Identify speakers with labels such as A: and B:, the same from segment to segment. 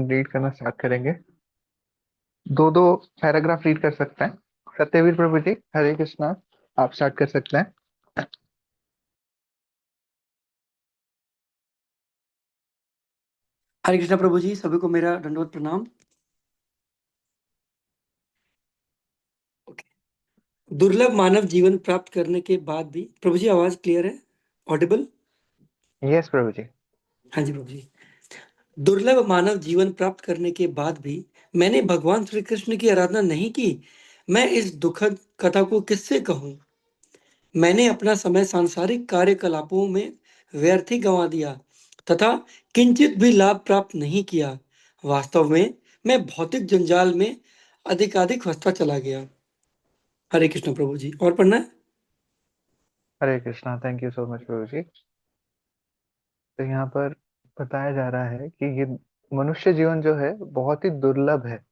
A: Read करना start करेंगे। दो दो पैराग्राफ रीड कर सकते हैं। सत्यवीर प्रभु जी, हरे कृष्णा। आप स्टार्ट कर सकते हैं।
B: हरे कृष्णा प्रभु जी, सभी को मेरा दंडवत प्रणाम। दुर्लभ मानव जीवन प्राप्त करने के बाद भी, प्रभु जी आवाज क्लियर है, ऑडिबल?
A: यस प्रभु जी।
B: हाँ जी प्रभु जी। दुर्लभ मानव जीवन प्राप्त करने के बाद भी मैंने भगवान श्री कृष्ण की आराधना नहीं की। मैं इस दुखद कथा को किससे कहूँ? मैंने अपना समय सांसारिक कार्यकलापों में व्यर्थ ही गंवा दिया तथा किंचित भी लाभ प्राप्त नहीं किया। वास्तव में मैं भौतिक जंजाल में अधिकाधिक फंसता चला गया। हरे कृष्ण प्रभु जी, और पढ़ना है?
A: Hare Krishna, thank you so much प्रभु जी। तो यहाँ पर बताया जा रहा है कि ये मनुष्य जीवन जो है बहुत ही दुर्लभ है।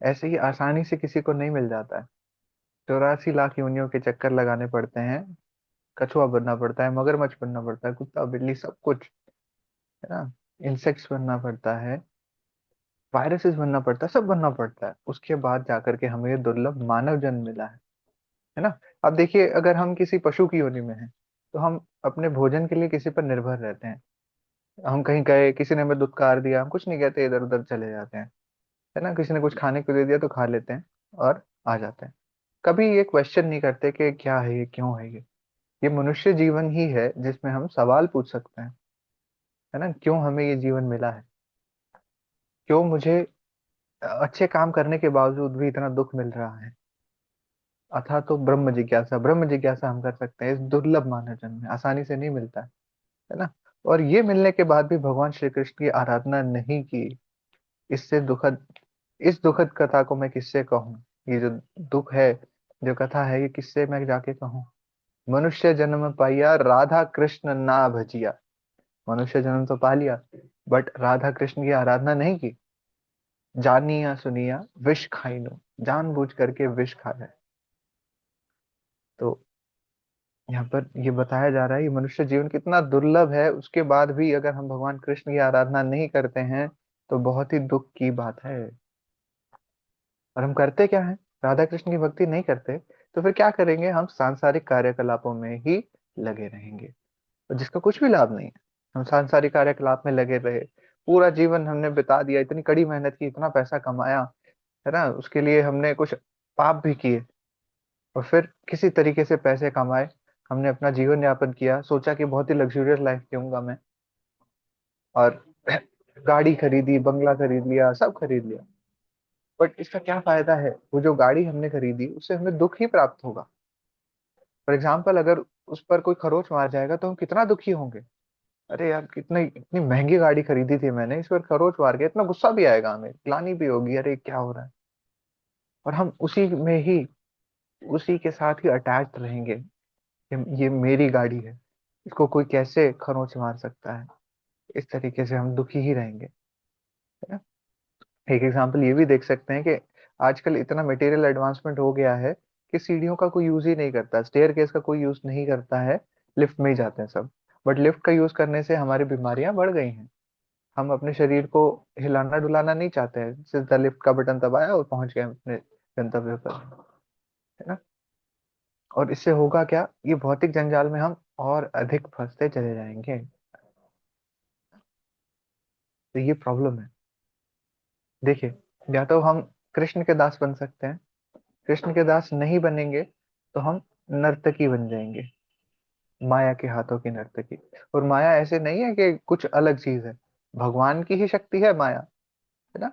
A: ऐसे ही आसानी से किसी को नहीं मिल जाता है। 84 लाख योनियों के चक्कर लगाने पड़ते हैं। कछुआ बनना पड़ता है, मगरमच्छ बनना पड़ता है, कुत्ता बिल्ली सब कुछ, है ना। इंसेक्ट्स बनना पड़ता है, वायरसेस बनना पड़ता है, सब बनना पड़ता है। उसके बाद जाकर के हमें ये दुर्लभ मानव जन्म मिला है ना। अब देखिए, अगर हम किसी पशु की योनि में हैं तो हम अपने भोजन के लिए किसी पर निर्भर रहते हैं। हम कहीं गए, किसी ने हमें दुत्कार दिया, हम कुछ नहीं कहते, इधर उधर चले जाते हैं, है ना। किसी ने कुछ खाने को दे दिया तो खा लेते हैं और आ जाते हैं। कभी ये क्वेश्चन नहीं करते कि क्या है ये, क्यों है ये मनुष्य जीवन ही है जिसमें हम सवाल पूछ सकते हैं, है ना। क्यों हमें ये जीवन मिला है? क्यों मुझे अच्छे काम करने के बावजूद भी इतना दुख मिल रहा है? अथा तो ब्रह्म जिज्ञासा हम कर सकते हैं। इस दुर्लभ मानव जन्म में आसानी से नहीं मिलता है ना। और ये मिलने के बाद भी भगवान श्री कृष्ण की आराधना नहीं की। इससे दुखद इस दुखद कथा को मैं किससे कहूँ? ये जो दुख है, जो कथा है, ये किससे मैं जाके कहूँ? मनुष्य जन्म पाया, राधा कृष्ण ना भजिया। मनुष्य जन्म तो पा लिया, बट राधा कृष्ण की आराधना नहीं की। जानिया सुनिया विष खाइनु, जानबूझ करके विष खा है। तो यहाँ पर ये बताया जा रहा है, ये मनुष्य जीवन कितना दुर्लभ है, उसके बाद भी अगर हम भगवान कृष्ण की आराधना नहीं करते हैं तो बहुत ही दुख की बात है। और हम करते क्या है? राधा कृष्ण की भक्ति नहीं करते तो फिर क्या करेंगे? हम सांसारिक कार्यकलापों में ही लगे रहेंगे, और जिसका कुछ भी लाभ नहीं है। हम सांसारिक कार्यकलाप में लगे रहे, पूरा जीवन हमने बिता दिया, इतनी कड़ी मेहनत की, इतना पैसा कमाया, है ना। उसके लिए हमने कुछ पाप भी किए, और फिर किसी तरीके से पैसे कमाए, हमने अपना जीवन यापन किया, सोचा कि बहुत ही लग्जूरियस लाइफ जीऊंगा मैं, और गाड़ी खरीदी, बंगला खरीद लिया, सब खरीद लिया। बट इसका क्या फायदा है? वो जो गाड़ी हमने खरीदी उससे हमें दुख ही प्राप्त होगा। फॉर एग्जाम्पल, अगर उस पर कोई खरोच मार जाएगा तो हम कितना दुखी होंगे। अरे यार, कितनी इतनी महंगी गाड़ी खरीदी थी मैंने, इस पर खरोच मार गया, इतना गुस्सा भी आएगा, हमें ग्लानि भी होगी, अरे क्या हो रहा है। और हम उसी में ही, उसी के साथ ही अटैच रहेंगे कि ये मेरी गाड़ी है, इसको कोई कैसे खरोच मार सकता है। इस तरीके से हम दुखी ही रहेंगे, है ना। एक एग्जांपल ये भी देख सकते हैं कि आजकल इतना मटेरियल एडवांसमेंट हो गया है कि सीढ़ियों का कोई यूज ही नहीं करता, स्टेयर केस का कोई यूज नहीं करता है, लिफ्ट में ही जाते हैं सब। बट लिफ्ट का यूज करने से हमारी बीमारियां बढ़ गई हैं। हम अपने शरीर को हिलाना डुलाना नहीं चाहते हैं, सीधा लिफ्ट का बटन दबाया और पहुंच गए अपने गंतव्य पर, है ना। और इससे होगा क्या? ये भौतिक जंजाल में हम और अधिक फंसते चले जाएंगे। तो ये प्रॉब्लम है। देखिए, या तो हम कृष्ण के दास बन सकते हैं, कृष्ण के दास नहीं बनेंगे तो हम नर्तकी बन जाएंगे, माया के हाथों की नर्तकी। और माया ऐसे नहीं है कि कुछ अलग चीज है, भगवान की ही शक्ति है माया, है ना।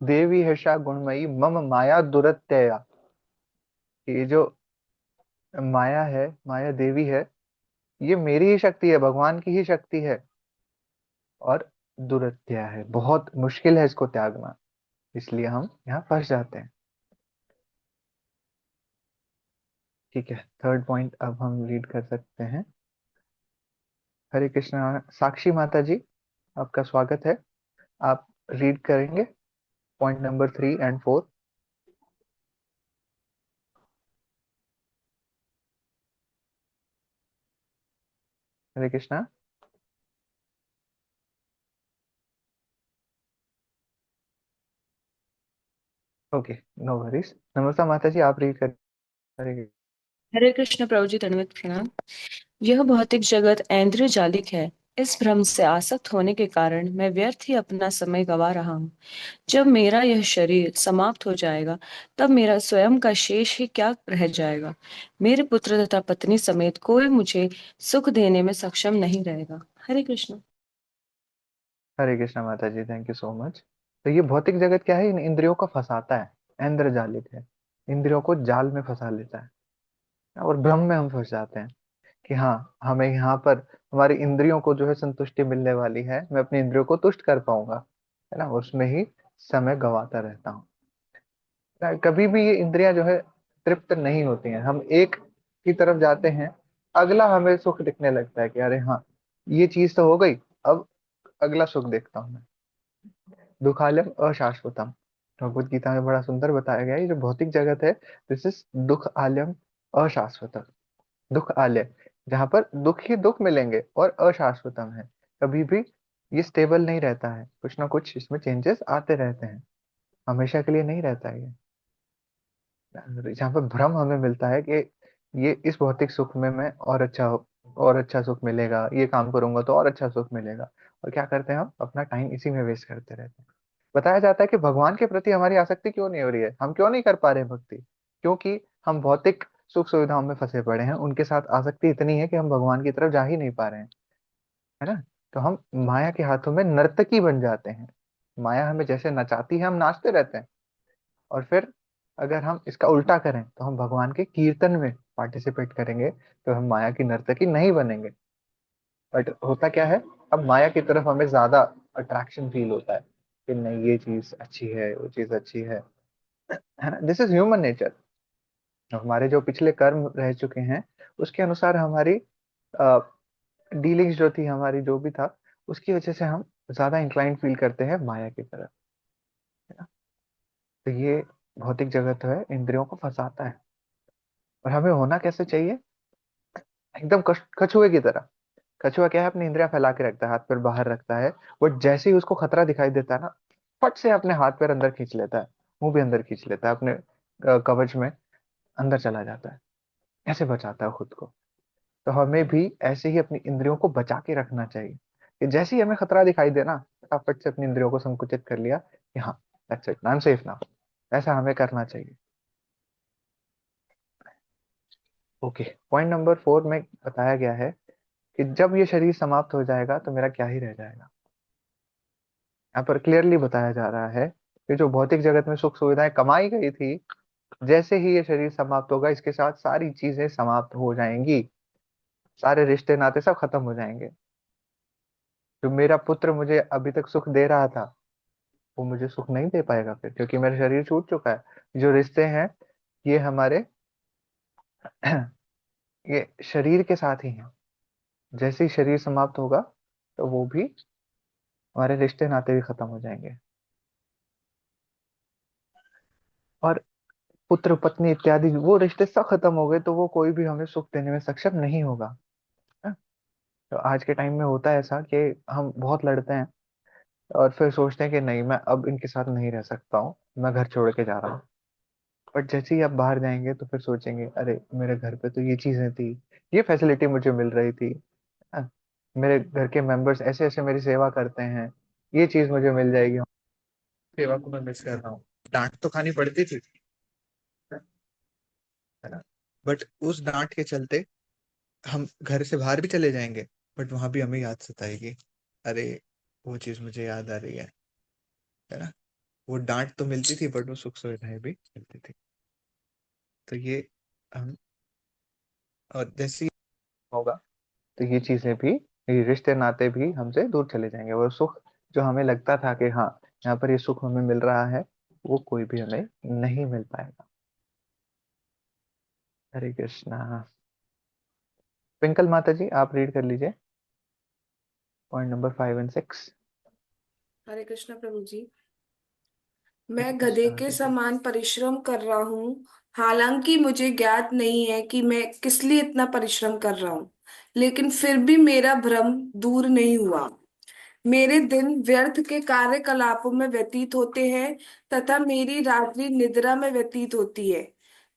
A: देवी हर्षा गुणमयी मम माया दुरत्यया। ये जो माया है, माया देवी है, ये मेरी ही शक्ति है, भगवान की ही शक्ति है। और दुरत्या है, बहुत मुश्किल है इसको त्यागना, इसलिए हम यहाँ फंस जाते हैं। ठीक है, थर्ड पॉइंट अब हम रीड कर सकते हैं। हरे कृष्णा। साक्षी माता जी, आपका स्वागत है। आप रीड करेंगे पॉइंट नंबर 3 और 4। Hare Krishna. Okay, no worries. नमस्ते माता जी, आप रीड करेंगे।
C: हरे कृष्ण प्रभु जी, दंडवत प्रणाम। यह भौतिक जगत ऐन्द्रिय जालिक है। इस भ्रम से आसक्त होने के कारण मैं व्यर्थ ही अपना समय गवा रहा हूँ। जब मेरा यह शरीर समाप्त हो जाएगा, तब मेरा स्वयं का शेष ही क्या रह जाएगा। मेरे पुत्र तथा पत्नी समेत कोई मुझे सुख देने में सक्षम नहीं रहेगा। हरे कृष्ण।
A: हरे कृष्णा माता जी, थैंक यू सो मच। तो ये भौतिक जगत क्या है, इन इंद्रियों को फंसाता है, इंद्रजालिक है। इंद्रियों को जाल में फंसा लेता है और भ्रम में हम फंस जाते हैं कि हाँ, हमें यहाँ पर हमारी इंद्रियों को जो है संतुष्टि मिलने वाली है, मैं अपनी इंद्रियों को तुष्ट कर पाऊंगा, है ना, उसमें ही समय गवाता रहता हूँ। कभी भी ये इंद्रियां जो है तृप्त नहीं होती हैं। हम एक की तरफ जाते हैं, अगला हमें सुख दिखने लगता है कि अरे हाँ, ये चीज तो हो गई, अब अगला सुख देखता हूँ मैं। दुखालय अशाश्वतम, भगवत गीता में बड़ा सुंदर बताया गया है, ये जो भौतिक जगत है, दिस इज दुख आलयम अशाश्वतम। दुख आलय, जहां पर दुख ही दुख मिलेंगे, और अशाश्वतम है, कभी भी ये स्टेबल नहीं रहता है, कुछ ना कुछ इसमें चेंजेस आते रहते हैं, हमेशा के लिए नहीं रहता है ये। जहाँ पर भ्रम हमें मिलता है कि ये इस भौतिक सुख में मैं और अच्छा सुख मिलेगा, ये काम करूंगा तो और अच्छा सुख मिलेगा, और क्या करते हैं हम, अपना टाइम इसी में वेस्ट करते रहते हैं। बताया जाता है कि भगवान के प्रति हमारी आसक्ति क्यों नहीं हो रही है, हम क्यों नहीं कर पा रहे भक्ति, क्योंकि हम भौतिक सुख सुविधाओं में फंसे पड़े हैं, उनके साथ आसक्ति इतनी है कि हम भगवान की तरफ जा ही नहीं पा रहे हैं, है ना। तो हम माया के हाथों में नर्तकी बन जाते हैं, माया हमें जैसे नचाती है हम नाचते रहते हैं, और फिर अगर हम इसका उल्टा करें तो हम भगवान के कीर्तन में पार्टिसिपेट करेंगे, तो हम माया की नर्तकी नहीं बनेंगे। बट होता क्या है, अब माया की तरफ हमें ज्यादा अट्रैक्शन फील होता है कि नहीं, ये चीज अच्छी है, वो चीज अच्छी है ना। This is human nature. हमारे जो पिछले कर्म रह चुके हैं, उसके अनुसार हमारी डीलिंग्स जो थी, हमारी जो भी था, उसकी वजह से हम ज्यादा इंक्लाइन फील करते हैं माया की तरफ, है ना। तो ये भौतिक जगत है, इंद्रियों को फंसाता है। और हमें होना कैसे चाहिए, एकदम कछुए की तरह। कछुआ क्या है, अपनी इंद्रियां फैला के रखता है, हाथ पैर बाहर रखता है, बट जैसे ही उसको खतरा दिखाई देता है ना, फट से अपने हाथ पैर अंदर खींच लेता है, मुंह भी अंदर खींच लेता है, अपने कवच में अंदर चला जाता है, ऐसे बचाता है खुद को। तो हमें भी ऐसे ही अपनी इंद्रियों को बचा के रखना चाहिए, कि जैसे ही हमें खतरा दिखाई देना, फटाफट से अपनी इंद्रियों को संकुचित कर लिया कि हाँ, that's it, I am safe now. ऐसा हमें करना चाहिए। ओके, पॉइंट नंबर 4 में बताया गया है कि जब ये शरीर समाप्त हो जाएगा तो मेरा क्या ही रह जाएगा। यहाँ पर क्लियरली बताया जा रहा है कि जो भौतिक जगत में सुख सुविधाएं कमाई गई थी, जैसे ही ये शरीर समाप्त होगा, इसके साथ सारी चीजें समाप्त हो जाएंगी, सारे रिश्ते नाते सब खत्म हो जाएंगे। जो मेरा पुत्र मुझे अभी तक सुख दे रहा था, वो मुझे सुख नहीं दे पाएगा फिर, क्योंकि मेरा शरीर छूट चुका है। जो रिश्ते हैं, ये हमारे ये शरीर के साथ ही हैं। जैसे ही शरीर समाप्त होगा, तो वो भी, हमारे रिश्ते नाते भी खत्म हो जाएंगे। और पुत्र पत्नी इत्यादि वो रिश्ते सब खत्म हो गए, तो वो कोई भी हमें सुख देने में सक्षम नहीं होगा, है? तो आज के टाइम में होता है ऐसा कि हम बहुत लड़ते हैं, और फिर सोचते हैं कि नहीं, मैं अब इनके साथ नहीं रह सकता हूँ, मैं घर छोड़ के जा रहा हूँ। बट जैसे ही आप बाहर जाएंगे, तो फिर सोचेंगे, अरे मेरे घर पे तो ये चीजें थी, ये फैसिलिटी मुझे मिल रही थी, हाँ, मेरे घर के मेंबर्स ऐसे ऐसे मेरी सेवा करते हैं, ये चीज मुझे मिल जाएगी, सेवा को मैं मिस कर रहा हूँ। डांट तो खानी पड़ती थी, है ना, बट उस डांट के चलते हम घर से बाहर भी चले जाएंगे, बट वहां भी हमें याद सताएगी, अरे वो चीज मुझे याद आ रही है ना। वो डांट तो मिलती थी, बट वो सुख सुविधाएं भी मिलती थी। तो ये हम, और जैसे ही होगा, तो ये चीजें भी, ये रिश्ते नाते भी हमसे दूर चले जाएंगे, और सुख जो हमें लगता था कि हाँ, यहाँ पर ये सुख हमें मिल रहा है, वो कोई भी हमें नहीं मिल पाएगा। हरे कृष्णा। ट्विंकल माता जी, आप रीड कर लीजिए पॉइंट नंबर 5 एंड 6।
D: हरे कृष्ण प्रभु जी।
A: हरे
D: मैं गधे
A: कृष्णा
D: के
A: माता जी।
D: समान परिश्रम कर रहा हूँ। हालांकि मुझे ज्ञात नहीं है कि मैं किस लिए इतना परिश्रम कर रहा हूँ, लेकिन फिर भी मेरा भ्रम दूर नहीं हुआ। मेरे दिन व्यर्थ के कार्यकलापों में व्यतीत होते हैं तथा मेरी रात्रि निद्रा में व्यतीत होती है।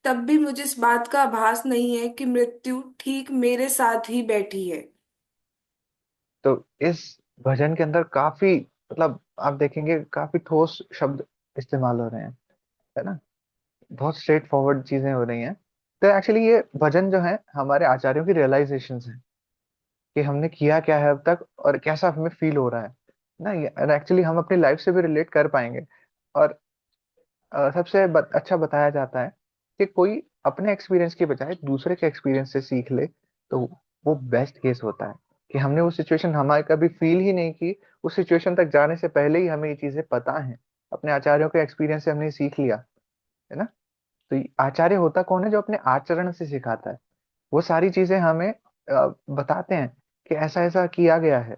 D: तब भी मुझे इस बात का आभास नहीं है कि मृत्यु ठीक मेरे साथ ही बैठी है।
A: तो इस भजन के अंदर काफी, मतलब आप देखेंगे काफी ठोस शब्द इस्तेमाल हो रहे हैं, है ना। बहुत स्ट्रेट फॉरवर्ड चीजें हो रही हैं। तो एक्चुअली ये भजन जो है हमारे आचार्यों की रियलाइजेशन है कि हमने किया क्या है अब तक और कैसा हमें फील हो रहा है ना। ये एक्चुअली हम अपनी लाइफ से भी रिलेट कर पाएंगे। और सबसे अच्छा बताया जाता है कि कोई अपने एक्सपीरियंस की बजाय दूसरे के एक्सपीरियंस से सीख ले तो वो बेस्ट केस होता है। कि हमने वो सिचुएशन हमारे कभी फील ही नहीं की, उस सिचुएशन तक जाने से पहले ही हमें ये चीजें पता है, अपने आचार्यों के एक्सपीरियंस से हमने सीख लिया, है ना। तो ये आचार्य होता कौन है? जो अपने आचरण से सिखाता है। वो सारी चीजें हमें बताते हैं कि ऐसा ऐसा किया गया है।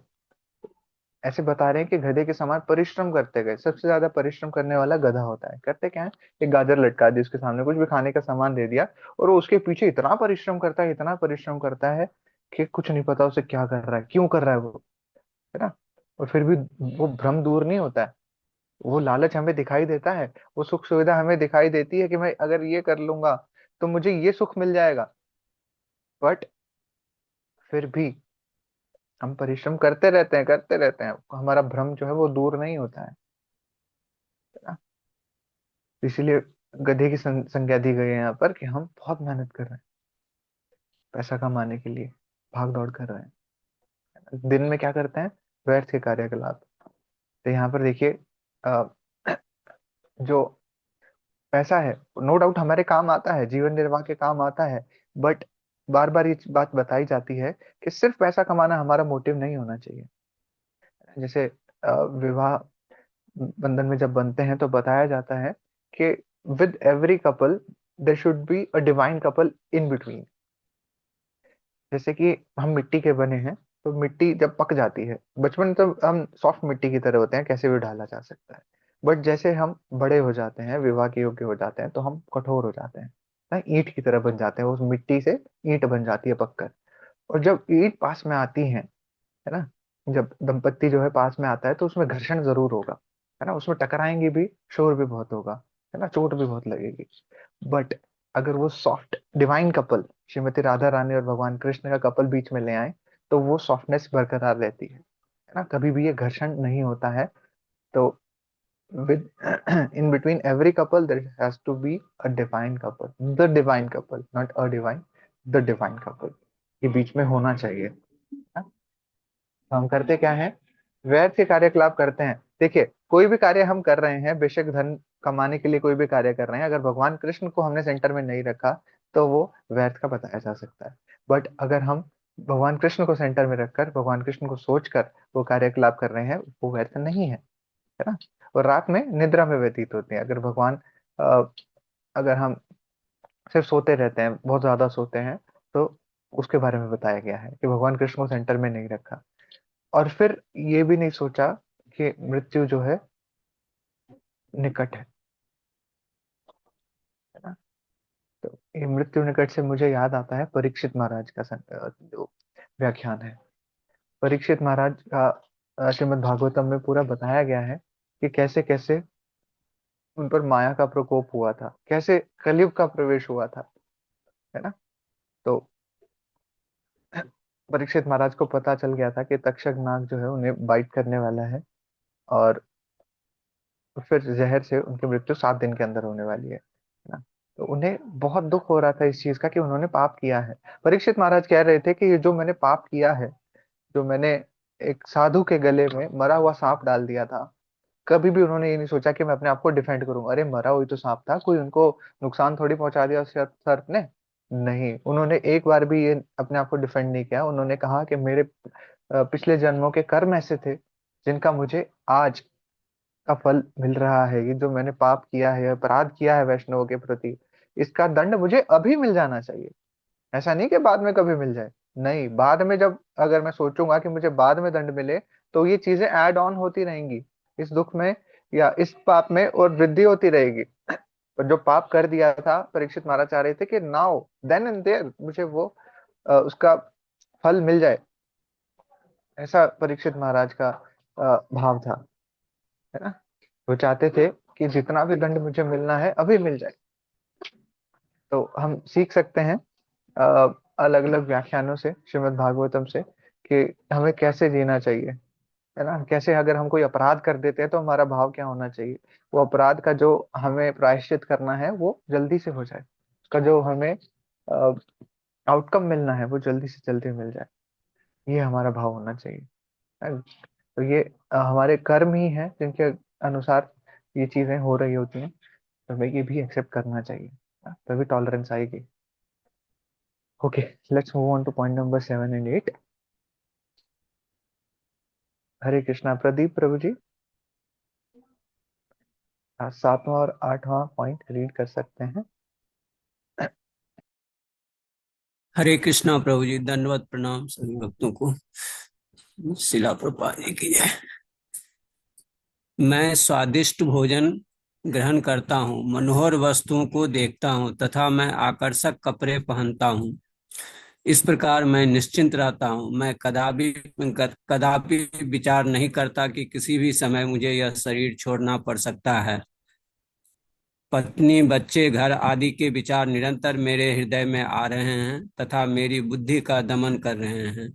A: ऐसे बता रहे हैं कि गधे के समान परिश्रम करते गए। सबसे ज्यादा परिश्रम करने वाला गधा होता है। करते क्या है, एक गाजर लटका दी उसके सामने, कुछ भी खाने का सामान दे दिया, और वो उसके पीछे इतना परिश्रम करता है, इतना परिश्रम करता है कि कुछ नहीं पता उसे क्या कर रहा है, क्यों कर रहा है वो, है ना। और फिर भी वो भ्रम दूर नहीं होता है। वो लालच हमें दिखाई देता है, वो सुख सुविधा हमें दिखाई देती है कि मैं अगर ये कर लूंगा तो मुझे ये सुख मिल जाएगा। बट फिर भी हम परिश्रम करते रहते हैं, करते रहते हैं, हमारा भ्रम जो है वो दूर नहीं होता है ना। इसीलिए गधे की संज्ञा दी गई है यहाँ पर कि हम बहुत मेहनत कर रहे हैं पैसा कमाने के लिए, भाग दौड़ कर रहे हैं, दिन में क्या करते हैं, व्यर्थ के कार्यकलाप। तो यहाँ पर देखिए, अ, जो पैसा है नो डाउट हमारे काम आता है, जीवन निर्वाह के काम आता है। बट बार बार ये बात बताई जाती है कि सिर्फ पैसा कमाना हमारा मोटिव नहीं होना चाहिए। जैसे विवाह बंधन में जब बनते हैं तो बताया जाता है कि with every couple there should be a divine couple in between. जैसे कि हम मिट्टी के बने हैं, तो मिट्टी जब पक जाती है, बचपन में तो हम सॉफ्ट मिट्टी की तरह होते हैं, कैसे भी ढाला जा सकता है। बट जैसे हम बड़े हो जाते हैं, विवाह के योग्य हो जाते हैं, तो हम कठोर हो जाते हैं ना, ईंट की तरह बन जाते हैं। उस मिट्टी से ईंट बन जाती है पककर। और जब ईंट पास में आती है ना, जब दंपत्ति जो है पास में आता है तो उसमें घर्षण जरूर होगा, है ना, उसमें टकराएंगे भी, शोर भी बहुत होगा, है ना, चोट भी बहुत लगेगी। बट अगर वो soft divine couple, Shrimati Radha Rani और भगवान कृष्ण का कपल बीच में ले आए, तो वो सॉफ्टनेस बरकरार रहती है ना, कभी भी ये घर्षण नहीं होता है। तो with in between every couple there has to be a divine couple, the divine couple, not a divine, the divine couple, ये बीच में होना चाहिए। तो हम करते क्या है, व्यर्थ के कार्यकलाप करते हैं। देखिए कोई भी कार्य हम कर रहे हैं, बेशक धन कमाने के लिए कोई भी कार्य कर रहे हैं, अगर भगवान कृष्ण को हमने सेंटर में नहीं रखा तो वो व्यर्थ का बताया जा सकता है। बट अगर हम भगवान कृष्ण को सेंटर में रखकर, भगवान कृष्ण को सोचकर वो कार्यकलाप कर रहे हैं, वो व्यर्थ नहीं है ना। और रात में निद्रा में व्यतीत होते हैं। अगर भगवान अगर हम सिर्फ सोते रहते हैं, बहुत ज्यादा सोते हैं, तो उसके बारे में बताया गया है कि भगवान कृष्ण को सेंटर में नहीं रखा। और फिर ये भी नहीं सोचा कि मृत्यु जो है निकट है ना। तो ये मृत्यु निकट से मुझे याद आता है परीक्षित महाराज का जो व्याख्यान है। परीक्षित महाराज का श्रीमद् भागवतम में पूरा बताया गया है कि कैसे कैसे उन पर माया का प्रकोप हुआ था, कैसे कलयुग का प्रवेश हुआ था, है ना। तो परीक्षित महाराज को पता चल गया था कि तक्षक नाग जो है उन्हें बाइट करने वाला है, और फिर जहर से उनकी मृत्यु 7 दिन के अंदर होने वाली है ना। तो उन्हें बहुत दुख हो रहा था इस चीज का कि उन्होंने पाप किया है। परीक्षित महाराज कह रहे थे कि ये जो मैंने पाप किया है, जो मैंने एक साधु के गले में मरा हुआ सांप डाल दिया था, कभी भी उन्होंने ये नहीं सोचा कि मैं अपने आप को डिफेंड करूं। अरे मरा हुई तो सांप था, कोई उनको नुकसान थोड़ी पहुंचा दिया उस सर्प ने। नहीं, उन्होंने एक बार भी ये अपने आप को डिफेंड नहीं किया। उन्होंने कहा कि मेरे पिछले जन्मों के कर्म ऐसे थे जिनका मुझे आज का फल मिल रहा है। ये जो मैंने पाप किया है, अपराध किया है वैष्णवों के प्रति, इसका दंड मुझे अभी मिल जाना चाहिए। ऐसा नहीं कि बाद में कभी मिल जाए। नहीं, बाद में जब अगर मैं सोचूंगा कि मुझे बाद में दंड मिले, तो ये चीजें ऐड ऑन होती रहेंगी इस दुख में या इस पाप में, और वृद्धि होती रहेगी। पर जो पाप कर दिया था, परीक्षित महाराज चाह रहे थे कि नाउ देन एंड देयर मुझे वो उसका फल मिल जाए। ऐसा परीक्षित महाराज का भाव था, है ना। वो चाहते थे कि जितना भी दंड मुझे मिलना है अभी मिल जाए। तो हम सीख सकते हैं अलग अलग व्याख्यानों से, श्रीमद् भागवतम से, कि हमें कैसे जीना चाहिए, है ना। कैसे अगर हम कोई अपराध कर देते हैं तो हमारा भाव क्या होना चाहिए, वो अपराध का जो हमें प्रायश्चित करना है वो जल्दी से हो जाए, उसका जो हमें आउटकम मिलना है वो जल्दी से जल्दी मिल जाए। ये हमारा भाव होना चाहिए, है। तो ये हमारे कर्म ही हैं जिनके अनुसार ये चीजें हो रही होती हैं, तो हमें ये भी एक्सेप्ट करना चाहिए, तभी टॉलरेंस आएगी। Okay, let's move on two point number 7 and 8। हरे कृष्णा प्रदीप प्रभु जी, आप 7वां और 8वां पॉइंट रीड कर सकते हैं।
E: हरे कृष्णा प्रभु जी, दंडवत प्रणाम सभी भक्तों को। शिला प्रभुपाद जी की जय। मैं स्वादिष्ट भोजन ग्रहण करता हूँ, मनोहर वस्तुओं को देखता हूँ तथा मैं आकर्षक कपड़े पहनता हूँ। इस प्रकार मैं निश्चिंत रहता हूँ। मैं कदापि कदापि विचार नहीं करता कि किसी भी समय मुझे यह शरीर छोड़ना पड़ सकता है। पत्नी, बच्चे, घर आदि के विचार निरंतर मेरे हृदय में आ रहे हैं तथा मेरी बुद्धि का दमन कर रहे हैं।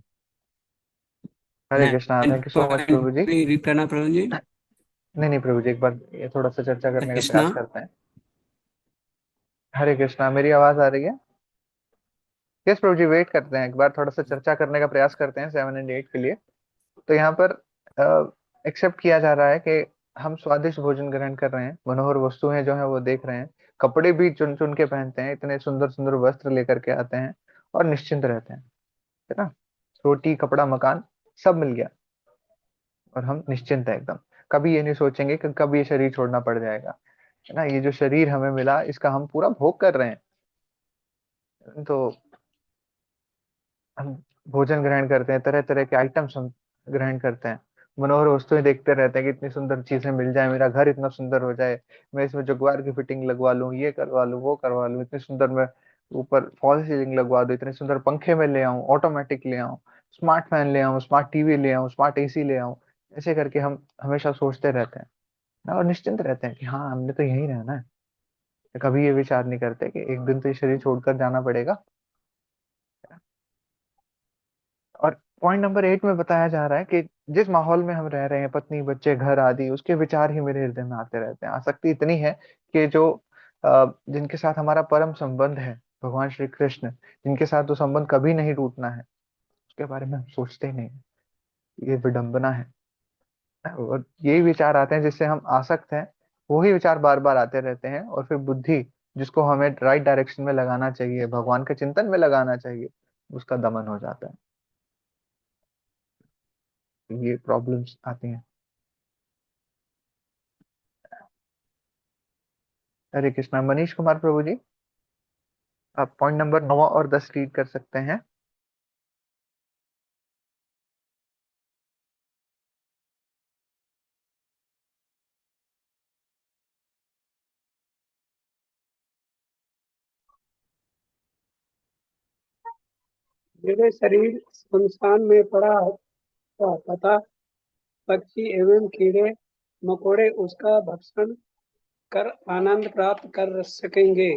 A: Hare Krishna, thank you so much प्रभु जी।
E: रीड करना प्रभु जी।
A: नहीं नहीं प्रभु जी, एक बार ये थोड़ा सा चर्चा करने का
E: कृष्णा।
A: प्रयास करते हैं। हरे कृष्णा, मेरी आवाज आ रही है? यस प्रभु जी, वेट करते हैं, एक बार थोड़ा सा चर्चा करने का प्रयास करते हैं 7 एंड 8 के लिए। तो यहाँ पर एक्सेप्ट किया जा रहा है कि हम स्वादिष्ट भोजन ग्रहण कर रहे हैं, मनोहर वस्तुएं जो है वो देख रहे हैं, कपड़े भी चुन चुन के पहनते हैं, इतने सुंदर सुंदर वस्त्र लेकर के आते हैं और निश्चिंत रहते हैं, है ना। रोटी कपड़ा मकान सब मिल गया और हम निश्चिंत है एकदम। कभी ये नहीं सोचेंगे कि कब ये शरीर छोड़ना पड़ जाएगा, है ना। ये जो शरीर हमें मिला इसका हम पूरा भोग कर रहे हैं। तो हम भोजन ग्रहण करते हैं, तरह तरह के आइटम्स हम ग्रहण करते हैं, मनोहर वस्तुएं देखते रहते हैं कि इतनी सुंदर चीजें मिल जाए, मेरा घर इतना सुंदर हो जाए, मैं इसमें जगुआर की फिटिंग लगवा लूं, ये करवा लूं, वो करवा लूं, इतनी सुंदर मैं ऊपर फॉल सीलिंग लगवा दूं, इतने सुंदर पंखे में ले आऊं, ऑटोमेटिक ले आऊं, स्मार्ट फैन ले आऊं, स्मार्ट टीवी ले आऊं, स्मार्ट एसी ले आऊं। ऐसे करके हम हमेशा सोचते रहते हैं ना, और निश्चिंत रहते हैं कि हाँ हमने तो यहीं रहना है। कभी ये विचार नहीं करते कि एक दिन तो ये शरीर छोड़कर जाना पड़ेगा। और पॉइंट नंबर 8 में बताया जा रहा है कि जिस माहौल में हम रह रहे हैं, पत्नी बच्चे घर आदि, उसके विचार ही मेरे हृदय में आते रहते हैं। आसक्ति इतनी है कि जो जिनके साथ हमारा परम संबंध है, भगवान श्री कृष्ण, जिनके साथ वो संबंध कभी नहीं टूटना है, उसके बारे में हम सोचते ही नहीं हैं। ये विडंबना है। और यही विचार आते हैं जिससे हम आसक्त हैं, वही विचार बार बार आते रहते हैं, और फिर बुद्धि जिसको हमें राइट डायरेक्शन में लगाना चाहिए, भगवान के चिंतन में लगाना चाहिए, उसका दमन हो जाता है। ये प्रॉब्लम्स आती हैं। हरे कृष्णा, मनीष कुमार प्रभु जी, आप पॉइंट नंबर 9 और 10 रीड कर सकते हैं।
F: मेरे शरीर सुनसान में पड़ा था तथा पक्षी एवं कीड़े मकोड़े उसका भक्षण कर आनंद प्राप्त कर सकेंगे।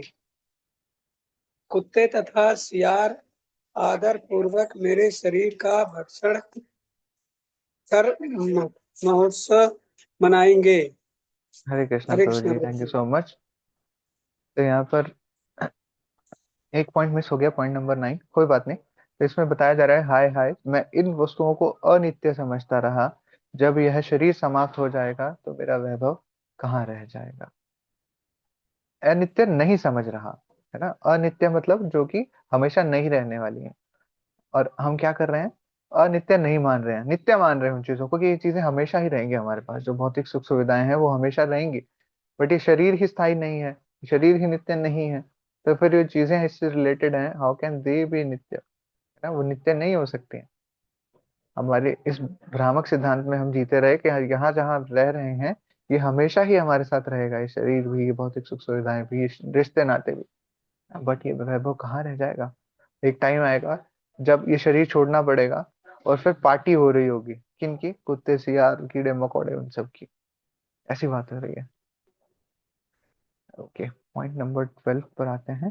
F: कुत्ते तथा सियार आदर पूर्वक मेरे शरीर का भक्षण कर महोत्सव मनाएंगे।
A: हरे कृष्णा
F: हरे
A: प्रभु
F: कृष्ण
A: जी,
F: प्रभु
A: thank you
F: ji.
A: So much. तो यहाँ पर एक पॉइंट मिस हो गया, पॉइंट नंबर 9, कोई बात नहीं। तो इसमें बताया जा रहा है, हाय हाय, मैं इन वस्तुओं को अनित्य समझता रहा, जब यह शरीर समाप्त हो जाएगा तो मेरा वैभव कहाँ रह जाएगा। अनित्य नहीं समझ रहा, है ना। अनित्य मतलब जो कि हमेशा नहीं रहने वाली है। और हम क्या कर रहे हैं, अनित्य नहीं मान रहे हैं, नित्य मान रहे हैं उन चीजों को कि ये चीजें हमेशा ही रहेंगी हमारे पास, जो भौतिक सुख सुविधाएं हैं वो हमेशा रहेंगी। बट ये शरीर ही स्थायी नहीं है, शरीर ही नित्य नहीं है, तो फिर ये चीजें इससे रिलेटेड हैं, हाउ कैन दे बी नित्य, है ना। वो नित्य नहीं हो सकती हैं। हमारे इस भ्रामक सिद्धांत में हम जीते रहे कि यहाँ जहाँ रह रहे हैं ये हमेशा ही हमारे साथ रहेगा, ये शरीर भी, ये भौतिक सुख सुविधाएं भी, ये रिश्ते नाते भी। बट ये वैभव कहाँ रह जाएगा। एक टाइम आएगा जब ये शरीर छोड़ना पड़ेगा और फिर पार्टी हो रही होगी किनकी? कुत्ते, सियार, कीड़े मकोड़े, उन सब की। ऐसी बात हो रही है। ओके, पॉइंट नंबर 12 पर आते हैं।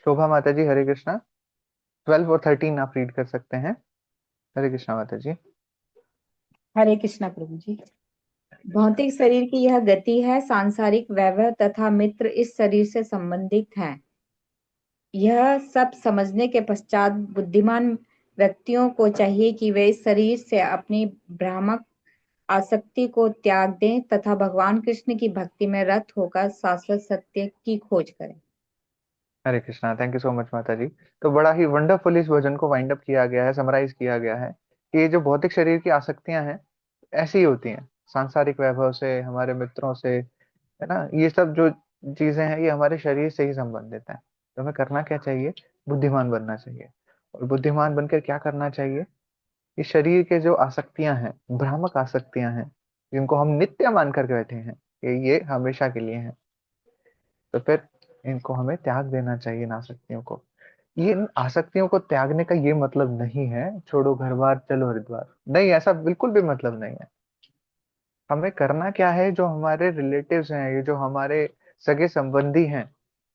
A: शोभा माता जी, हरे कृष्णा। 12 और 13 आप रीड कर सकते हैं। हरे कृष्णा माता जी।
G: हरे कृष्णा प्रभु जी। भौतिक शरीर की यह गति है, सांसारिक वैभव तथा मित्र इस शरीर से संबंधित हैं। यह सब समझने के पश्चात बुद्धिमान व्यक्तियों को चाहिए कि वे इस शरीर से अपनी भ्रामक आसक्ति को त्याग दें तथा भगवान कृष्ण की भक्ति में रत होकर शाश्वत सत्य की खोज करें।
A: Hare Krishna, thank you so much माता जी। तो बड़ा ही वंडरफुल इस भजन को वाइंड अप किया गया है, समराइज किया गया है कि ये जो भौतिक शरीर की आसक्तियां हैं ऐसी ही होती हैं, सांसारिक वैभव से, हमारे मित्रों से, है ना, ये सब जो चीजें हैं ये हमारे शरीर से ही संबंधित है। तो हमें करना क्या चाहिए? बुद्धिमान बनना चाहिए। और बुद्धिमान बनकर क्या करना चाहिए? इस शरीर के जो आसक्तियां हैं, भ्रामक आसक्तियां हैं, जिनको हम नित्य मान कर बैठे हैं कि ये हमेशा के लिए हैं, तो फिर इनको हमें त्याग देना चाहिए, इन आसक्तियों को। ये इन आसक्तियों को त्यागने का ये मतलब नहीं है छोड़ो घर बार चलो हरिद्वार, नहीं, ऐसा बिल्कुल भी मतलब नहीं है। हमें करना क्या है? जो हमारे रिलेटिव्स हैं, ये जो हमारे सगे संबंधी हैं,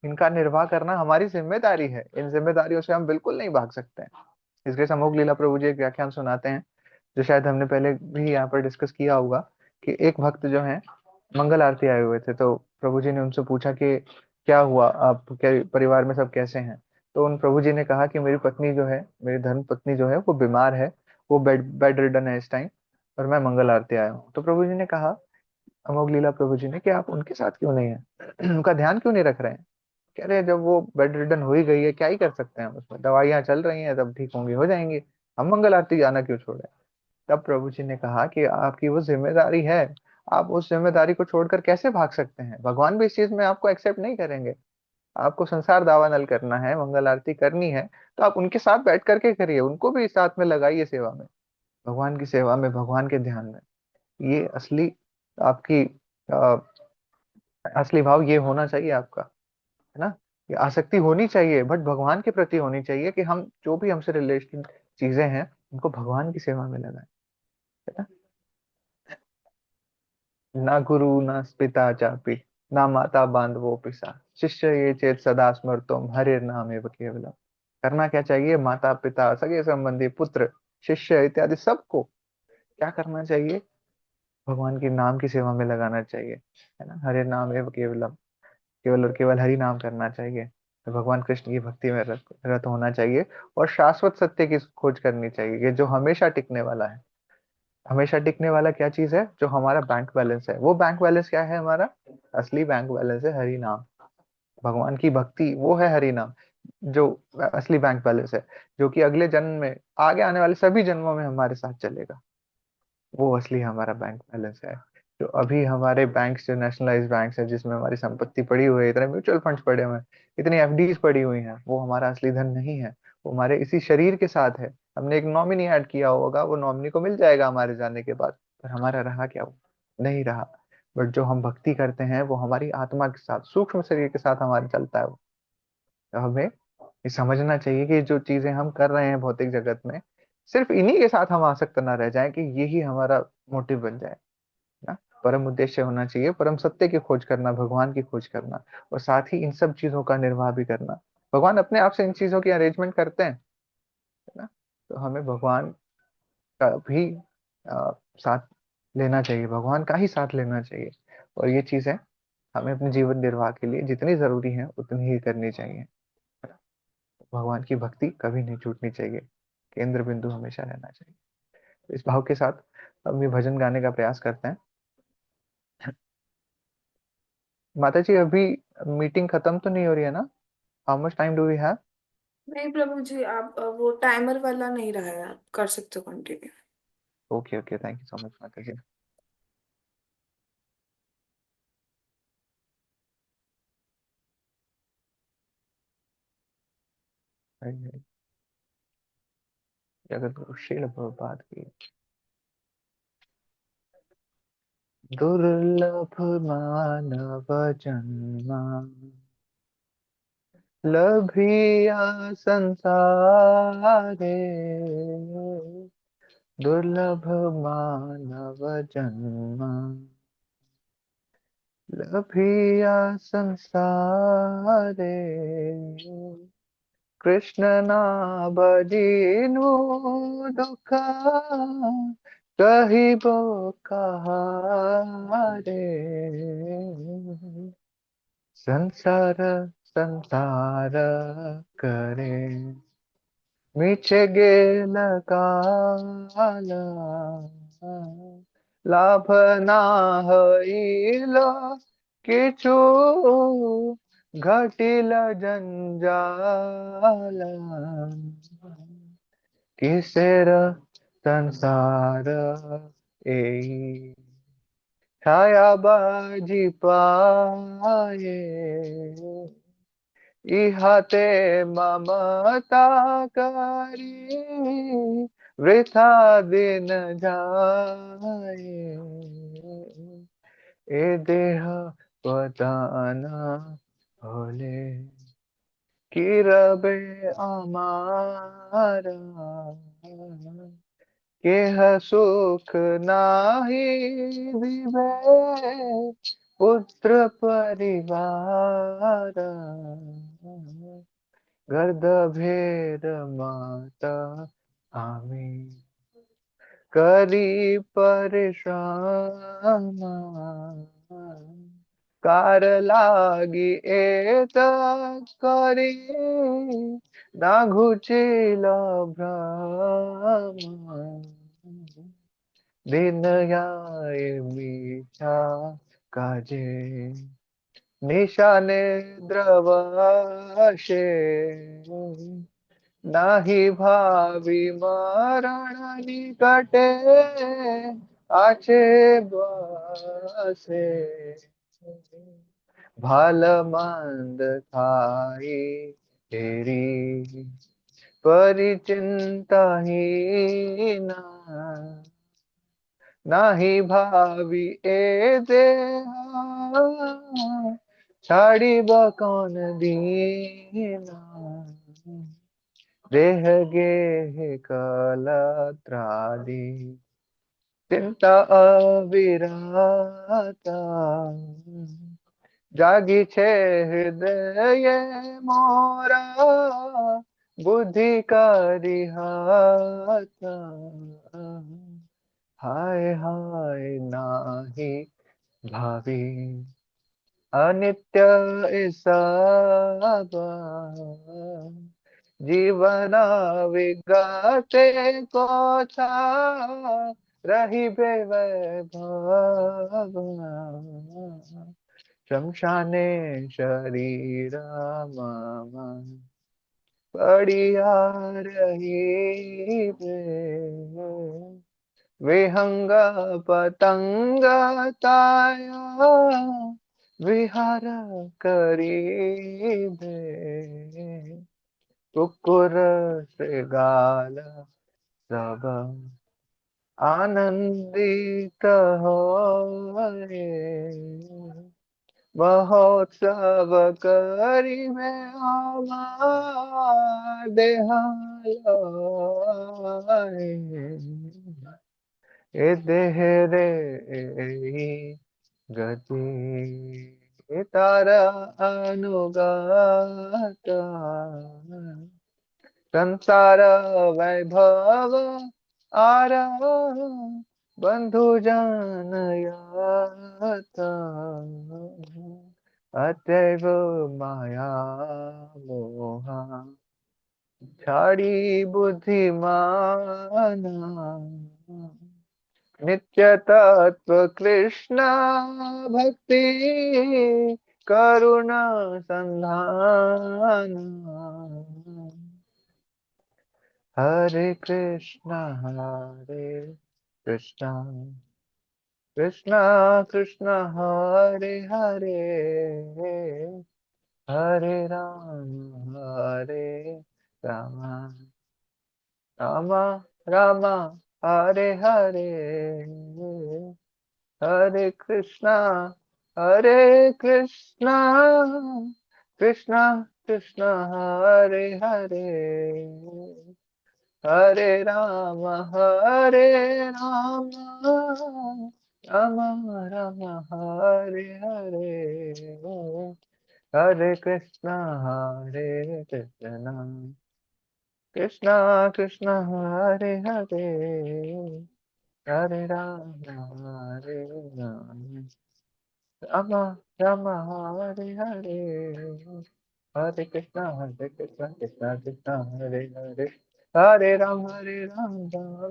A: इनका निर्वाह करना हमारी जिम्मेदारी है। इन जिम्मेदारियों से हम बिल्कुल नहीं भाग सकते हैं। इसके समूह लीला प्रभु जी एक व्याख्यान सुनाते हैं, जो शायद हमने पहले भी यहाँ पर डिस्कस किया होगा, कि एक भक्त जो है मंगल आरती आए हुए थे, तो प्रभु जी ने उनसे पूछा कि क्या हुआ, आप क्या परिवार में सब कैसे हैं? तो उन प्रभु जी ने कहा कि मेरी पत्नी जो है, मेरी धर्म पत्नी जो है वो बीमार है, वो बेड रिडन है इस टाइम, और मैं मंगल आरती आया हूँ। तो प्रभु जी ने कहा, अमोघ लीला प्रभु जी ने, कि आप उनके साथ क्यों नहीं है? उनका ध्यान क्यों नहीं रख रहे हैं? कह रहे हैं, जब वो बेड रिडन हो ही गई है क्या ही कर सकते हैं हम उसमें, दवाइयां चल रही हैं, तब ठीक होंगी, हो जाएंगी, हम मंगल आरती जाना क्यों छोड़े? तब प्रभु जी ने कहा कि आपकी वो जिम्मेदारी है, आप उस जिम्मेदारी को छोड़कर कैसे भाग सकते हैं? भगवान भी इस चीज में आपको एक्सेप्ट नहीं करेंगे। आपको संसार दावानल करना है, मंगल आरती करनी है, तो आप उनके साथ बैठ करके करिए, उनको भी साथ में लगाइए सेवा में, भगवान की सेवा में, भगवान के ध्यान में। ये असली आपकी अ, असली भाव ये होना चाहिए आपका, है ना। ये आसक्ति होनी चाहिए, बट भगवान के प्रति होनी चाहिए, कि हम जो भी हमसे रिलेटेड चीजें हैं उनको भगवान की सेवा में लगाएं, है ना। ना गुरु ना पिता चापी, ना माता बांधवो पिसा, शिष्य ये चेत सदा स्मर्तुम हरे नाम एव केवलम। करना क्या चाहिए? माता पिता, सगे संबंधी, पुत्र, शिष्य इत्यादि सबको क्या करना चाहिए? भगवान के नाम की सेवा में लगाना चाहिए, है ना। हरे नाम एव केवलम, केवल और केवल हरि नाम करना चाहिए। तो भगवान कृष्ण की भक्ति में रत होना चाहिए, और शाश्वत सत्य की खोज करनी चाहिए, ये जो हमेशा टिकने वाला है। हमेशा टिकने वाला क्या चीज है? जो हमारा बैंक बैलेंस है। वो बैंक बैलेंस क्या है हमारा? असली बैंक बैलेंस है हरि नाम, भगवान की भक्ति, वो है हरि नाम, जो असली बैंक बैलेंस है, जो कि अगले जन्म में, आगे आने वाले सभी जन्मों में हमारे साथ चलेगा। वो असली हमारा बैंक बैलेंस है। जो अभी हमारे बैंक, जो नेशनलाइज बैंक है, जिसमें हमारी संपत्ति पड़ी हुई है, इतने म्यूचुअल फंड्स पड़े हुए हैं, इतनी एफडीज पड़ी हुई हैं, वो हमारा असली धन नहीं है। वो हमारे इसी शरीर के साथ है। हमने एक नॉमिनी ऐड किया होगा, वो नॉमिनी को मिल जाएगा हमारे जाने के बाद, पर हमारा रहा क्या? वो नहीं रहा। बट जो हम भक्ति करते हैं वो हमारी आत्मा के साथ, सूक्ष्म शरीर के साथ हमारे चलता है वो। तो हमें ये समझना चाहिए कि जो चीजें हम कर रहे हैं भौतिक जगत में, सिर्फ इन्हीं के साथ हम आसक्त ना रह जाएं, कि यही हमारा मोटिव बन जाए ना। परम उद्देश्य होना चाहिए परम सत्य की खोज करना, भगवान की खोज करना, और साथ ही इन सब चीजों का निर्वाह भी करना। भगवान अपने आप से इन चीजों की अरेंजमेंट करते हैं, है ना। तो हमें भगवान का भी साथ लेना चाहिए, भगवान का ही साथ लेना चाहिए। और ये चीजें हमें अपने जीवन निर्वाह के लिए जितनी जरूरी है उतनी ही करनी चाहिए, है ना? भगवान की भक्ति कभी नहीं छूटनी चाहिए, केंद्र बिंदु हमेशा रहना चाहिए। तो इस भाव के साथ हम ये भजन गाने का प्रयास करते हैं। माता जी, अभी मीटिंग खत्म तो नहीं हो रही है ना? How much time do we have?
D: नहीं प्रभु जी, आप वो टाइमर वाला नहीं रहा है, आप कर सकते हो continue.
A: Okay okay, thank you so much माता जी। जगत गुरु शील प्रभुपाद की। दुर्लभ मानव जन्मा, लभिया संसारे, दुर्लभ मानव जन्म लभिया संसारे, कृष्ण ना बदीनु दुख कहिबो कहारे। संसार संसार करे मीछे गेल काल, लाभ ना हईल किछु घटिल जंजाल। किसेर संसार एई छाया बाजी पाए, इहाते ममता करी वृथा दिन जाए। ए देह पतन होले किरबे अमारा, केह सुख नाही विवे पुत्र परिवार। गर्द भेद माता आमी करी परिश्रम, कार लागी एत करी ना घुचिल भ्रम। दिन आए मीठा काजे निशाने द्रवशे, नाही भावी मरण निकटे आछे बसे। भाल मंद खाई तेरी परिचिंताहीना, नाही भावी ए देहा छाड़िब कौन दीना। देह गेह कलत्रादि चिंता अविराता, जागी छे हृदय मोरा बुद्धि करिहाता। हाय हाय नाही भावी अनित्य सब, जीवन विगते को था रही वैभव। शमशाने शरीर मम पड़िया रही विहंग पतंग ताया विहार करीबे। कुकुर श्रृगाल सब आनंदित होए, महोत्सव करिबे आमा देहालय। ए देह रे गति तारा अनुगत, संसार वैभव आर बंधु जन यात। अतएव माया मोहा छाड़ी बुद्धिमाना, नित्य तत्व कृष्ण भक्ति करुणा संधान। हरे कृष्णा कृष्णा कृष्णा हरे हरे, हरे राम राम राम हरे हरे, हरे कृष्णा कृष्णा कृष्णा हरे हरे, हरे राम हरे राम राम राम हरे हरे, हरे कृष्णा कृष्णा कृष्णा हरे हरे, हरे राम राम राम हरे हरे, हरे कृष्णा कृष्णा कृष्णा हरे हरे, हरे राम राम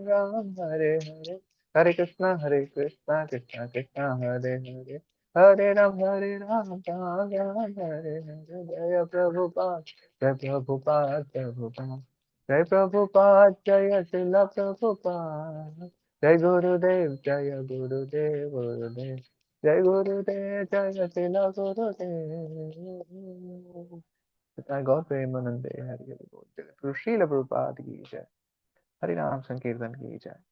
A: राम हरे हरे, हरे कृष्णा कृष्णा कृष्णा हरे हरे, हरे राम राम राम हरे हरे। जय प्रभुपाद जय प्रभुपाद प्रभुपाद, जय प्रभुपाद जय शिला प्रभुपाद, जय गुरुदेव गुरुदेव, जय गुरुदेव जय शिला गुरुदेव। गौर प्रेमानंदे हरि हरि बोल, जय श्रील प्रभुपाद की जय, हरि नाम संकीर्तन की जय।